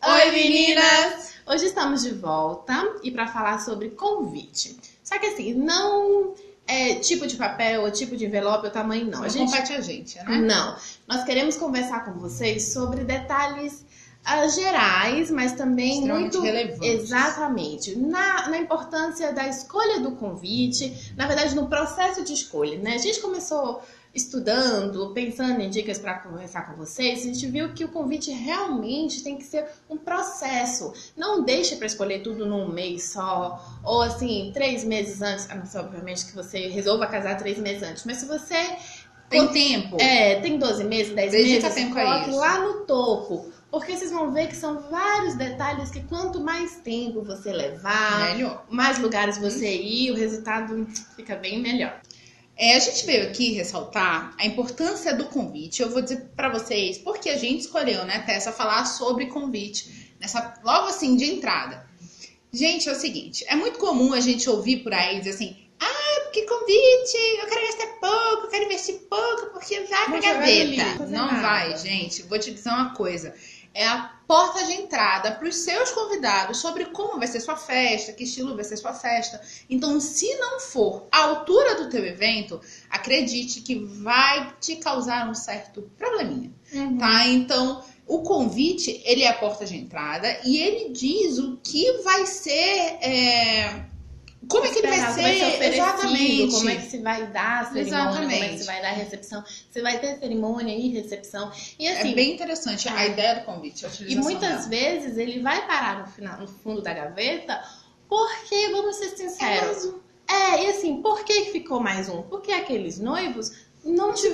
Oi, meninas! Hoje estamos de volta e para falar sobre convite. Só que assim, não é tipo de papel, ou tipo de envelope, ou tamanho, não. Não compete a gente, né? Não. Nós queremos conversar com vocês sobre detalhes gerais, mas também muito relevantes. Exatamente. Na importância da escolha do convite, na verdade, no processo de escolha, né? A gente começou estudando, pensando em dicas para conversar com vocês, a gente viu que o convite realmente tem que ser um processo. Não deixe para escolher tudo num mês só, ou assim, 3 meses antes, a não ser, obviamente, que você resolva casar 3 meses antes, mas se você tem tempo, tem 12 meses, 10 meses, coloque lá no topo. Porque vocês vão ver que são vários detalhes que quanto mais tempo você levar, melhor. Mais lugares você ir, o resultado fica bem melhor. A gente veio aqui ressaltar a importância do convite. Eu vou dizer para vocês porque a gente escolheu, né, Tessa, falar sobre convite logo assim de entrada. Gente, é o seguinte, é muito comum a gente ouvir por aí dizer assim: porque convite, eu quero gastar pouco, eu quero investir pouco, porque vai pra gaveta. Não vai, gente. Vou te dizer uma coisa. É a porta de entrada para os seus convidados sobre como vai ser sua festa, que estilo vai ser sua festa. Então, se não for a altura do teu evento, acredite que vai te causar um certo probleminha, tá? Então, o convite, ele é a porta de entrada e ele diz o que vai ser... Como é que ele vai ser? Exatamente. Como é que se vai dar a cerimônia, Exatamente. Como é que se vai dar a recepção, se vai ter cerimônia e recepção. E assim, é bem interessante a ideia do convite, a utilização E muitas vezes ele vai parar no fundo da gaveta porque, vamos ser sinceros, e assim, por que ficou mais um? Porque aqueles noivos não se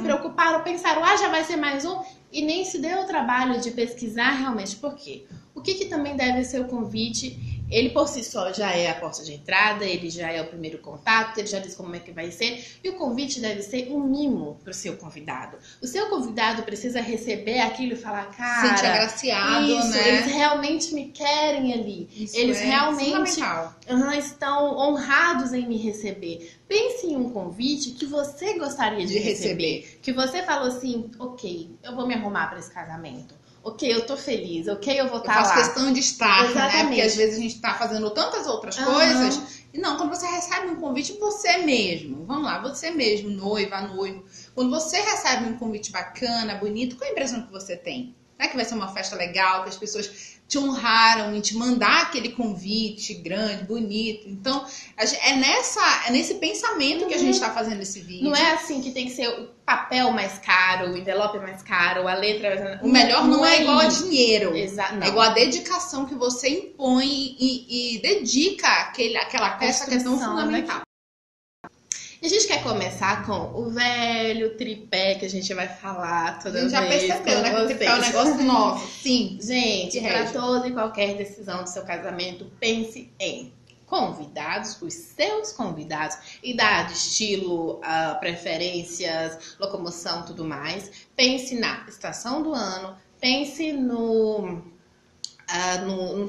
preocuparam, pensaram, já vai ser mais um, e nem se deu o trabalho de pesquisar realmente por quê. O que também deve ser o convite? Ele por si só já é a porta de entrada, ele já é o primeiro contato, ele já diz como é que vai ser. E o convite deve ser um mimo para o seu convidado. O seu convidado precisa receber aquilo e falar, cara... Sente agraciado, né? Eles realmente me querem ali. Isso eles realmente estão honrados em me receber. Pense em um convite que você gostaria de receber. Que você falou assim, ok, eu vou me arrumar para esse casamento. Ok, eu tô feliz, ok, eu vou estar lá. Eu faço questão de estar, Exatamente. né? Porque às vezes a gente tá fazendo tantas outras coisas. E não, quando você recebe um convite, você mesmo. Vamos lá, você mesmo, noiva, noivo. Quando você recebe um convite bacana, bonito, qual a impressão que você tem? Não é que vai ser uma festa legal, que as pessoas te honraram em te mandar aquele convite grande, bonito. Então, é nesse pensamento que a gente tá fazendo esse vídeo. Não é assim que tem que ser o papel mais caro, o envelope mais caro, a letra... O melhor não é igual a dinheiro. Não. É igual a dedicação que você impõe e dedica àquela peça que é tão fundamental. E a gente quer começar com o velho tripé que a gente vai falar toda vez. A gente já percebeu, né? Que o tripé é um negócio novo. Sim. Gente, para toda e qualquer decisão do seu casamento, pense em convidados, os seus convidados, idade, estilo, preferências, locomoção, tudo mais. Pense na estação do ano, pense no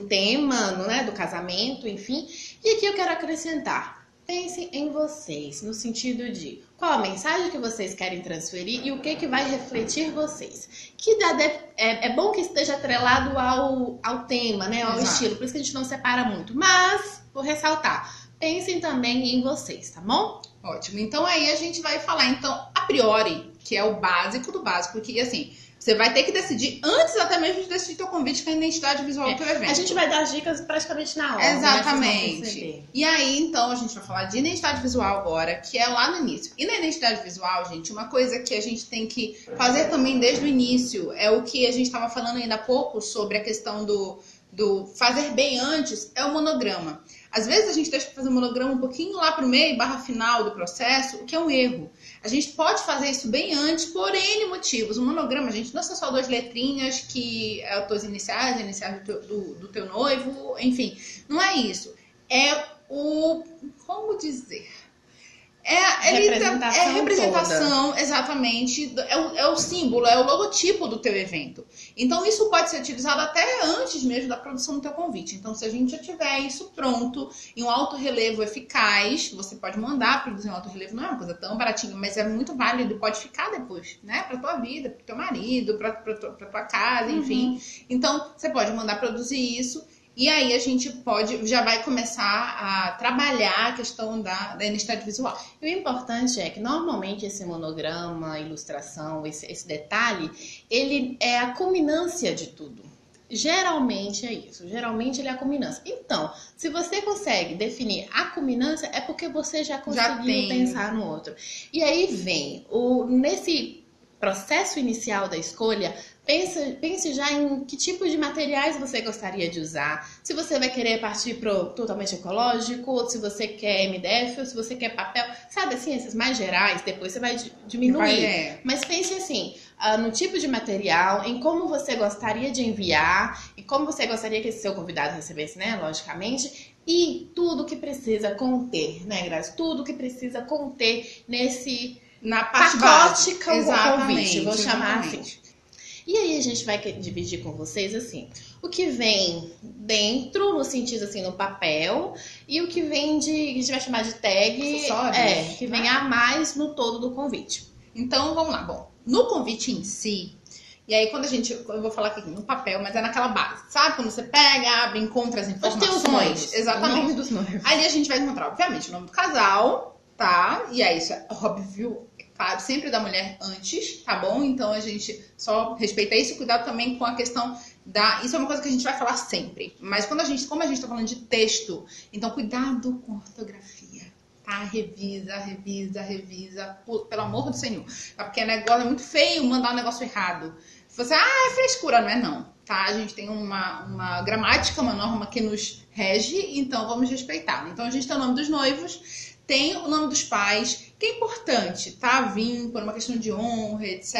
tema, né, do casamento, enfim. E aqui eu quero acrescentar. Pense em vocês, no sentido de qual a mensagem que vocês querem transferir e o que vai refletir vocês. É bom que esteja atrelado ao tema, né, ao estilo, por isso que a gente não separa muito. Mas, vou ressaltar, pensem também em vocês, tá bom? Ótimo, então aí a gente vai falar, então, a priori, que é o básico do básico, porque assim... Você vai ter que decidir, antes até mesmo de decidir teu convite, com a identidade visual do teu evento. A gente vai dar as dicas praticamente na hora. Exatamente. E aí, então, a gente vai falar de identidade visual agora, que é lá no início. E na identidade visual, gente, uma coisa que a gente tem que fazer também desde o início, é o que a gente estava falando ainda há pouco sobre a questão do fazer bem antes, é o monograma. Às vezes a gente deixa para fazer o monograma um pouquinho lá pro meio, / final do processo, o que é um erro. A gente pode fazer isso bem antes, por N motivos. O monograma, gente, não são só 2 letrinhas que é as tuas iniciais, do teu noivo, enfim. Não é isso. É como dizer? É representação, exatamente. É o símbolo, é o logotipo do teu evento. Então, isso pode ser utilizado até antes mesmo da produção do teu convite. Então, se a gente já tiver isso pronto, em um alto relevo eficaz, você pode mandar produzir um alto relevo. Não é uma coisa tão baratinha, mas é muito válido. Pode ficar depois, né? Pra tua vida, pro teu marido, pra tua casa, enfim. Então, você pode mandar produzir isso. E aí a gente já vai começar a trabalhar a questão da identidade visual. E o importante é que normalmente esse monograma, ilustração, esse detalhe, ele é a culminância de tudo. Geralmente é isso, geralmente ele é a culminância. Então, se você consegue definir a culminância, é porque você já conseguiu pensar no outro. E aí vem, nesse processo inicial da escolha, pense já em que tipo de materiais você gostaria de usar. Se você vai querer partir pro totalmente ecológico, ou se você quer MDF, ou se você quer papel. Sabe assim, esses mais gerais, depois você vai diminuir. Mas pense assim, no tipo de material, em como você gostaria de enviar, e como você gostaria que esse seu convidado recebesse, né, logicamente. E tudo que precisa conter, né, Grazi? Tudo que precisa conter na parte pacote convite, vou chamar assim. E aí a gente vai dividir com vocês assim, o que vem dentro, no sentido assim, no papel, e o que vem que a gente vai chamar de tag, que vem a mais no todo do convite. Então, vamos lá. Bom, no convite em si, e aí quando eu vou falar aqui no papel, mas é naquela base, sabe? Quando você pega, abre, encontra as informações. Tem os noivos. Exatamente. O nome dos noivos. Ali a gente vai encontrar, obviamente, o nome do casal, tá? E aí isso é óbvio, claro, sempre da mulher antes, tá bom? Então a gente só respeita isso, cuidado também com a questão isso é uma coisa que a gente vai falar sempre. Mas como a gente tá falando de texto, então cuidado com a ortografia, tá? Revisa, pelo amor do Senhor. Tá? Porque negócio é muito feio mandar um negócio errado. Você, é frescura, não é não, tá? A gente tem uma gramática, uma norma que nos rege, então vamos respeitar. Então a gente tem o nome dos noivos, tem o nome dos pais, que é importante, tá? Vir por uma questão de honra, etc.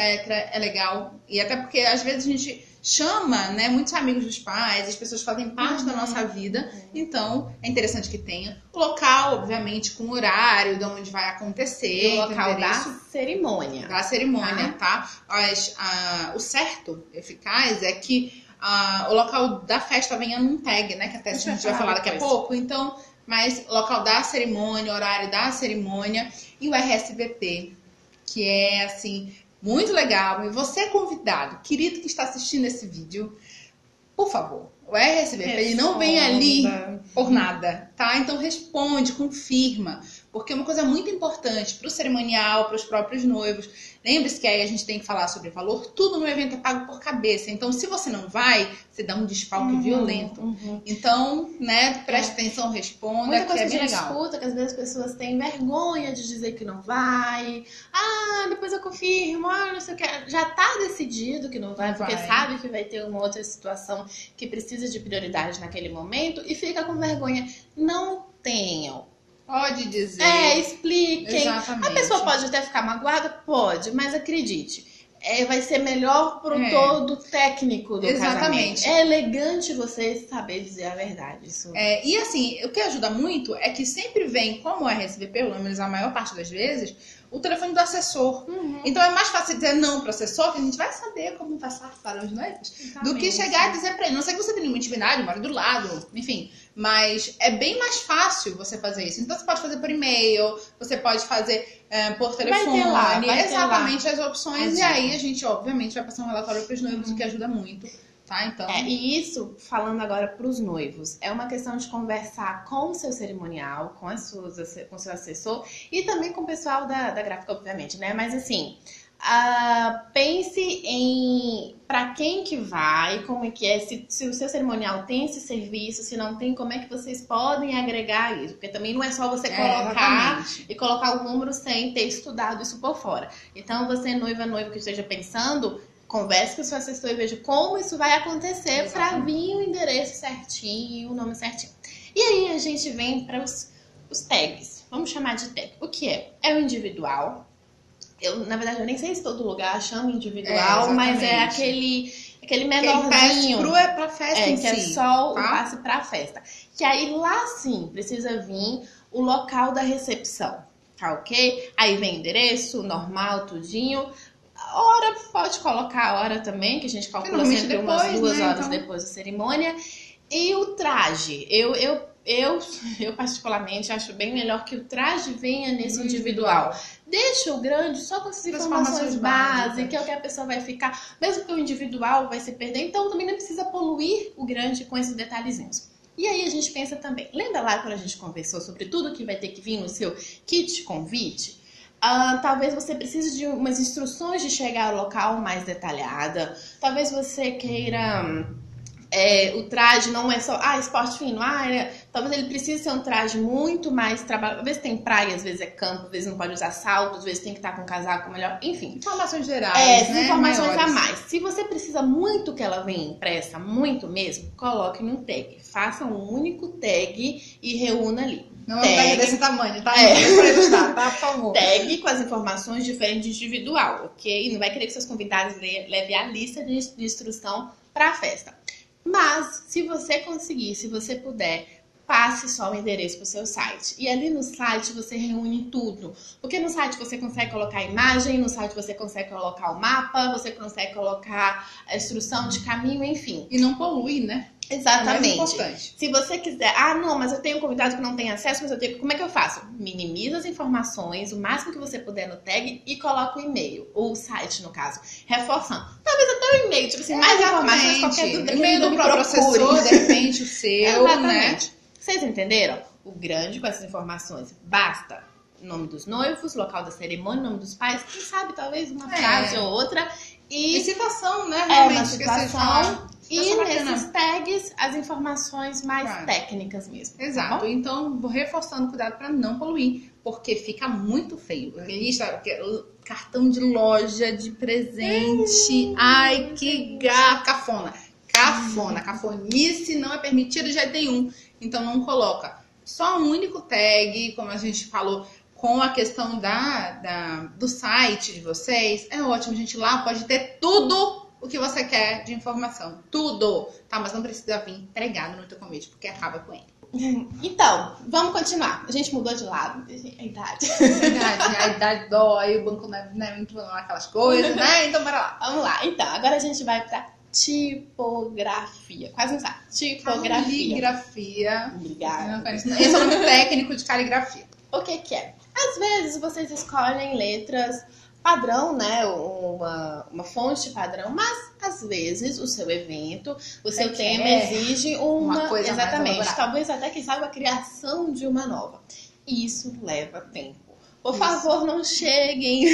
É legal. E até porque às vezes a gente chama, né, muitos amigos dos pais, as pessoas fazem parte da nossa vida, então é interessante que tenha. O local, obviamente, com o horário de onde vai acontecer. O local da cerimônia. Da cerimônia, tá? O certo, eficaz, é que o local da festa venha num tag, né? Que até a gente vai falar daqui a pouco. Então, mas local da cerimônia, horário da cerimônia e o RSVP, que é, assim, muito legal. E você, convidado, querido que está assistindo esse vídeo, por favor, o RSVP, ele não vem ali por nada, tá? Então responde, confirma, porque é uma coisa muito importante para o cerimonial, para os próprios noivos. Lembre-se que aí a gente tem que falar sobre valor, tudo no evento é pago por cabeça. Então, se você não vai, você dá um desfalque violento. Então, né, preste atenção, responda, muita coisa que é bem legal. Escuta que às vezes as pessoas têm vergonha de dizer que não vai. Depois eu confirmo, não sei o que. Já tá decidido que não vai, porque sabe que vai ter uma outra situação que precisa de prioridade naquele momento e fica com vergonha. Não tenham. Pode dizer. Expliquem. Exatamente. A pessoa pode até ficar magoada? Pode, mas acredite, vai ser melhor pro todo técnico do casamento. É elegante você saber dizer a verdade. Isso. E assim, o que ajuda muito é que sempre vem, como RSVP, pelo menos a maior parte das vezes, o telefone do assessor. Então é mais fácil dizer não pro assessor, que a gente vai saber como passar para os noivos, do que chegar e dizer pra ele. Não sei que você tem nenhuma intimidade, mora do lado, enfim. Mas é bem mais fácil você fazer isso. Então você pode fazer por e-mail, você pode fazer por telefone. Vai ter exatamente as opções. E aí a gente, obviamente, vai passar um relatório pros noivos, o que ajuda muito. Tá, então... E isso, falando agora para os noivos, é uma questão de conversar com o seu cerimonial, com o seu assessor e também com o pessoal da gráfica, obviamente, né? Mas assim, pense em para quem que vai, como é que é, se o seu cerimonial tem esse serviço, se não tem, como é que vocês podem agregar isso, porque também não é só você colocar e colocar o número sem ter estudado isso por fora. Então, você noivo que esteja pensando, converse com o seu assessor e veja como isso vai acontecer para vir o endereço certinho, o nome certinho. E aí a gente vem para os tags. Vamos chamar de tag. O que é? É o individual. Na verdade, eu nem sei se todo lugar chama individual, mas é aquele menorzinho. Que é pra festa em si. Que é só o passe pra festa. Que aí lá sim precisa vir o local da recepção. Tá ok? Aí vem endereço, normal, tudinho. Hora, pode colocar a hora também, que a gente calcula sempre depois, umas 2 né? horas Então... depois da cerimônia. E o traje, eu particularmente acho bem melhor que o traje venha nesse individual. Deixa o grande só com essas informações básicas, que é o que a pessoa vai ficar, mesmo que o individual vai se perder, então também não precisa poluir o grande com esses detalhezinhos. E aí a gente pensa também, lembra lá quando a gente conversou sobre tudo que vai ter que vir no seu kit convite? Talvez você precise de umas instruções de chegar ao local mais detalhada, talvez você queira... o traje não é só esporte fino, talvez ele precise ser um traje muito mais trabalhado. Às vezes tem praia, às vezes é campo, às vezes não pode usar salto, às vezes tem que estar com um casaco melhor, enfim. Informações gerais, né? Informações maiores. a mais. Se você precisa muito que ela venha impressa, muito mesmo, coloque num tag. Faça um único tag e reúna ali. Não é um tag desse tamanho, tá? Pra ilustrar, tá? Por favor. Tag com as informações diferentes de individual, ok? Não vai querer que seus convidados levem a lista de instrução para a festa. Mas, se você conseguir, se você puder, passe só o endereço para o seu site. E ali no site você reúne tudo. Porque no site você consegue colocar a imagem, no site você consegue colocar o mapa, você consegue colocar a instrução de caminho, enfim. E não polui, né? Exatamente. É mais importante. Se você quiser, não, mas eu tenho um convidado que não tem acesso, mas eu tenho. Como é que eu faço? Minimiza as informações, o máximo que você puder no tag e coloca o e-mail, ou o site, no caso, reforçando. Talvez até o e-mail, tipo assim, mais informações, qualquer dúvida. E-mail do processor, de repente, o seu, Exatamente. né? Vocês entenderam? O grande com essas informações basta. Nome dos noivos, local da cerimônia, nome dos pais, quem sabe talvez uma frase ou outra. E citação, né? Realmente, uma citação. E bacana. nesses tags, as informações mais técnicas mesmo. Exato. Tá, então, vou reforçando cuidado para não poluir, porque fica muito feio. Lista, cartão de loja, de presente. Ai, que cafona. Cafonice não é permitido de jeito nenhum. Então, não coloca. Só um único tag, como a gente falou, com a questão do site de vocês. É ótimo, gente. Lá pode ter tudo o que você quer de informação. Tudo. Tá? Mas não precisa vir pregado no teu convite, porque acaba com ele. Então, vamos continuar. A gente mudou de lado. A idade. A idade dói, o banco não é muito aquelas coisas, né? Então, bora lá. Vamos lá. Então, agora a gente vai pra tipografia. Quase não sabe. Tipografia. Caligrafia. Obrigada. Esse é o nome técnico de caligrafia. O que é? Às vezes vocês escolhem letras padrão, né? Uma fonte padrão, mas às vezes o seu evento, o seu tema exige uma coisa exatamente, mais talvez até quem sabe a criação de uma nova. Isso leva tempo. Por favor, não cheguem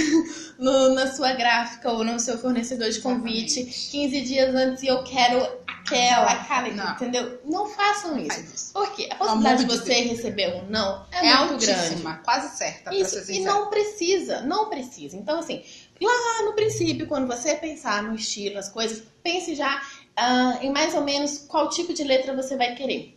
na sua gráfica ou no seu fornecedor de convite 15 dias antes e eu quero aquela, entendeu? Não façam isso. Por quê? A possibilidade de você receber um não é muito grande. Quase certa. Isso, e não precisa. Então, assim, lá no princípio, quando você pensar no estilo, nas coisas, pense já em mais ou menos qual tipo de letra você vai querer.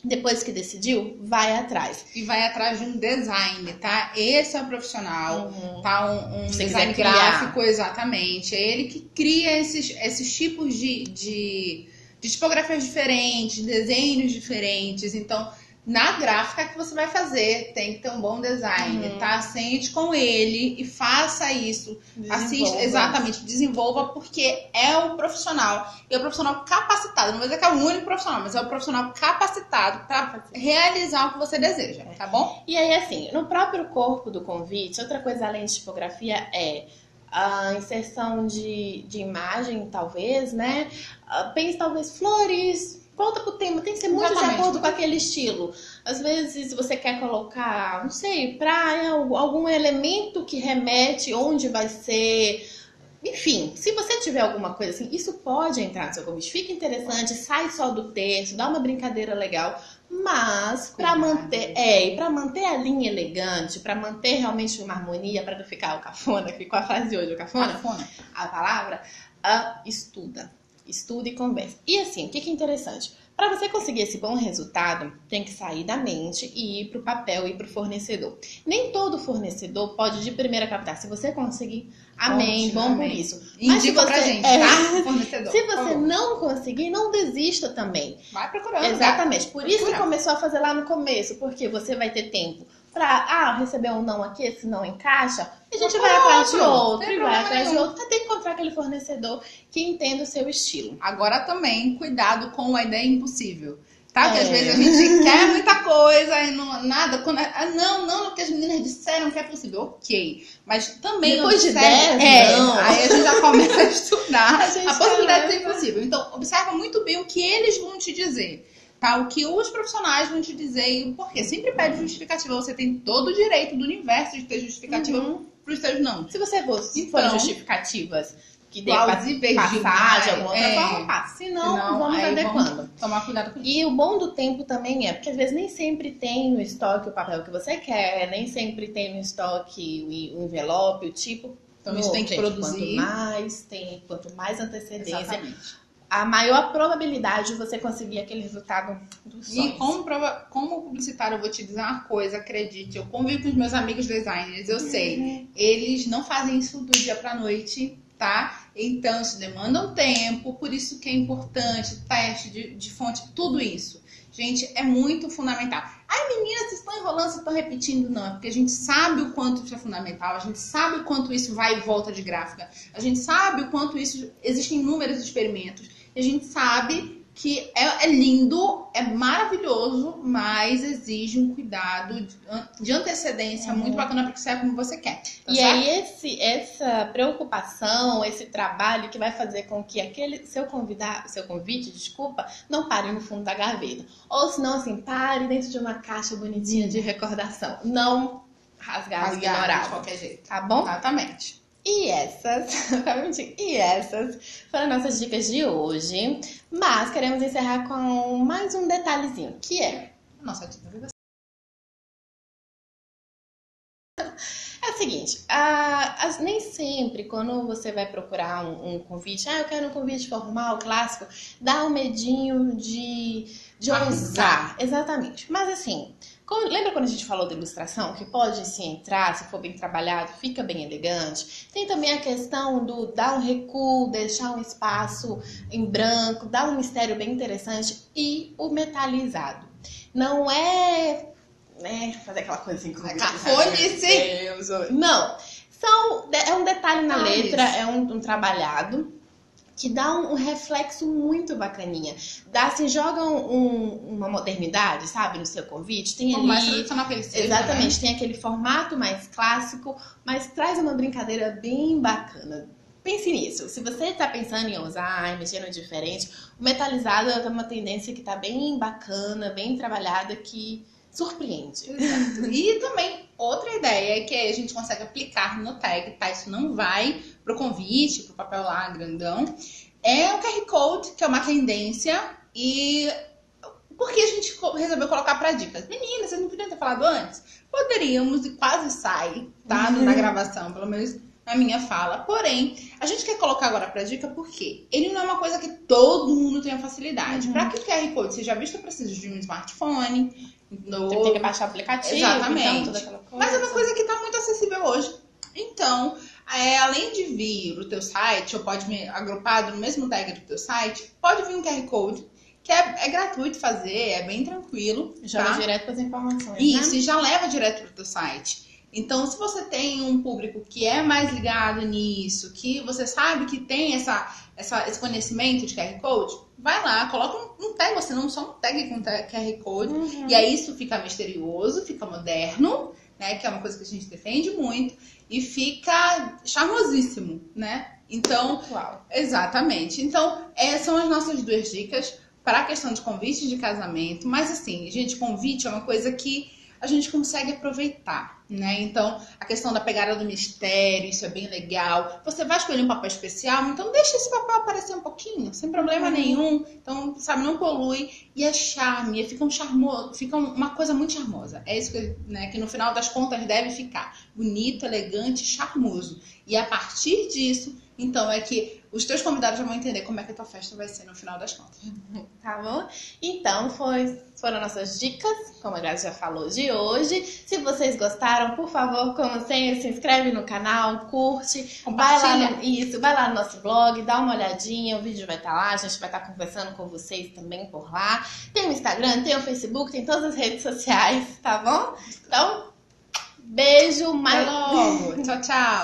Depois que decidiu, vai atrás. E vai atrás de um design, tá? Esse é o profissional, tá? Um design gráfico, exatamente. É ele que cria esses tipos de tipografias diferentes, desenhos diferentes. Então, na gráfica que você vai fazer, tem que ter um bom design, tá? Sente com ele e faça isso. Assista, exatamente, desenvolva, porque é o profissional. E é o profissional capacitado. Não vou dizer que é o único profissional, mas é o profissional capacitado para realizar o que você deseja, tá bom? E aí, assim, no próprio corpo do convite, outra coisa além de tipografia é a inserção de imagem, talvez, né? Pense, talvez, flores. Volta pro tema, tem que ser muito de acordo com aquele estilo. Às vezes você quer colocar, não sei, praia, algum elemento que remete onde vai ser. Enfim, se você tiver alguma coisa assim, isso pode entrar no seu convite. Fica interessante, sai só do texto, dá uma brincadeira legal. Mas para manter a linha elegante, para manter realmente uma harmonia, para não ficar o cafona, que ficou a frase de hoje, o cafona. A palavra, estuda e conversa. E assim, o que é interessante? Para você conseguir esse bom resultado, tem que sair da mente e ir para o papel e para o fornecedor. Nem todo fornecedor pode de primeira captar. Se você conseguir, amém, bom por isso. Mas indica pra gente, tá? Fornecedor. Se você não conseguir, não desista também. Vai procurando. Exatamente. Por isso que começou a fazer lá no começo, porque você vai ter tempo pra receber um não aqui, esse não encaixa, a gente vai atrás de outro, e vai atrás de outro, até encontrar aquele fornecedor que entenda o seu estilo. Agora também, cuidado com a ideia impossível. Tá? Porque às vezes a gente quer muita coisa e nada. Não, o que as meninas disseram que é possível. Ok. Mas também depois de 10, não. Aí a gente já começa a estudar a possibilidade de ser impossível. Então, observa muito bem o que eles vão te dizer. Tá? O que os profissionais vão te dizer e o porquê. Sempre pede justificativa. Você tem todo o direito do universo de ter justificativa para os seus não. Se você for justificativas que dê plausíveis passar de alguma outra forma, passa. Se não, vamos adequando. Vamos tomar cuidado com isso. E o bom do tempo também porque às vezes nem sempre tem no estoque o papel que você quer, nem sempre tem no estoque o envelope, o tipo. Então isso tem que produzir. Quanto mais antecedência, exatamente, a maior probabilidade de você conseguir aquele resultado dos sonhos. E como publicitário, eu vou te dizer uma coisa, acredite, eu convivo com os meus amigos designers, eu sei, eles não fazem isso do dia pra noite, tá? Então, isso demanda um tempo, por isso que é importante, teste de fonte, tudo isso. Gente, é muito fundamental. Ai, meninas, vocês estão enrolando, vocês estão repetindo. Não, é porque a gente sabe o quanto isso é fundamental, a gente sabe o quanto isso vai e volta de gráfica, a gente sabe o quanto isso existem inúmeros experimentos, e a gente sabe que é lindo, é maravilhoso, mas exige um cuidado de antecedência muito bacana para que saia como você quer. Tá e certo? aí essa preocupação, esse trabalho que vai fazer com que aquele seu convite, não pare no fundo da gaveta. Ou se não, assim, pare dentro de uma caixa bonitinha de recordação. Não rasgado, ignorado. De qualquer jeito. Tá bom? Exatamente. E essas foram nossas dicas de hoje. Mas queremos encerrar com mais um detalhezinho, que é... Nossa dica. É o seguinte, nem sempre quando você vai procurar um convite, eu quero um convite formal, clássico, dá um medinho de ousar. Exatamente. Mas assim, lembra quando a gente falou da ilustração? Que pode se entrar, se for bem trabalhado, fica bem elegante. Tem também a questão do dar um recuo, deixar um espaço em branco, dar um mistério bem interessante. E o metalizado. Não é fazer aquela coisa assim com cafonice. Não. É um detalhe na letra, é um trabalhado que dá um reflexo muito bacaninha. Joga uma modernidade, sabe, no seu convite. Tem ali, mais tradicional que ele seja, exatamente, né? Tem aquele formato mais clássico, mas traz uma brincadeira bem bacana. Pense nisso. Se você está pensando em usar, mexer no diferente, o metalizado é uma tendência que está bem bacana, bem trabalhada, que surpreende. Exato. E também outra ideia que a gente consegue aplicar no tag, tá? Isso não vai pro convite, pro papel lá grandão. É o QR Code, que é uma tendência. E por que a gente resolveu colocar para dicas? Meninas, vocês não podiam ter falado antes? Poderíamos, e quase sai, tá? Na gravação, pelo menos na minha fala. Porém, a gente quer colocar agora para dica porque ele não é uma coisa que todo mundo tenha facilidade. Para que o QR Code seja visto, eu preciso de um smartphone. Tem que baixar o aplicativo. Exatamente. Então, toda aquela coisa. Mas é uma coisa que está muito acessível hoje. Então, além de vir o teu site, ou pode vir agrupado no mesmo tag do teu site, pode vir um QR Code, que é gratuito fazer, é bem tranquilo. Joga direto para as informações. Isso, né? E já leva direto para o teu site. Então, se você tem um público que é mais ligado nisso, que você sabe que tem esse conhecimento de QR Code, vai lá, coloca um tag, você não só um tag com QR Code, e aí isso fica misterioso, fica moderno, né, que é uma coisa que a gente defende muito, e fica charmosíssimo, né? Então, exatamente. Então, são as nossas 2 dicas para a questão de convite de casamento, mas assim, gente, convite é uma coisa que a gente consegue aproveitar, né? Então, a questão da pegada do mistério, isso é bem legal. Você vai escolher um papel especial, então deixa esse papel aparecer um pouquinho, sem problema nenhum. Então, sabe, não polui. E é charme, fica uma coisa muito charmosa. É isso que no final das contas deve ficar bonito, elegante, charmoso. E a partir disso, então, é que os teus convidados já vão entender como é que a tua festa vai ser no final das contas. Tá bom? Então, foram nossas dicas, como a Grazi já falou, de hoje. Se vocês gostaram, por favor, como sempre, se inscreve no canal, curte. Vai lá no nosso blog, dá uma olhadinha, o vídeo vai estar lá, a gente vai estar conversando com vocês também por lá. Tem o Instagram, tem o Facebook, tem todas as redes sociais, tá bom? Então, Beijo, Até logo. Tchau, tchau.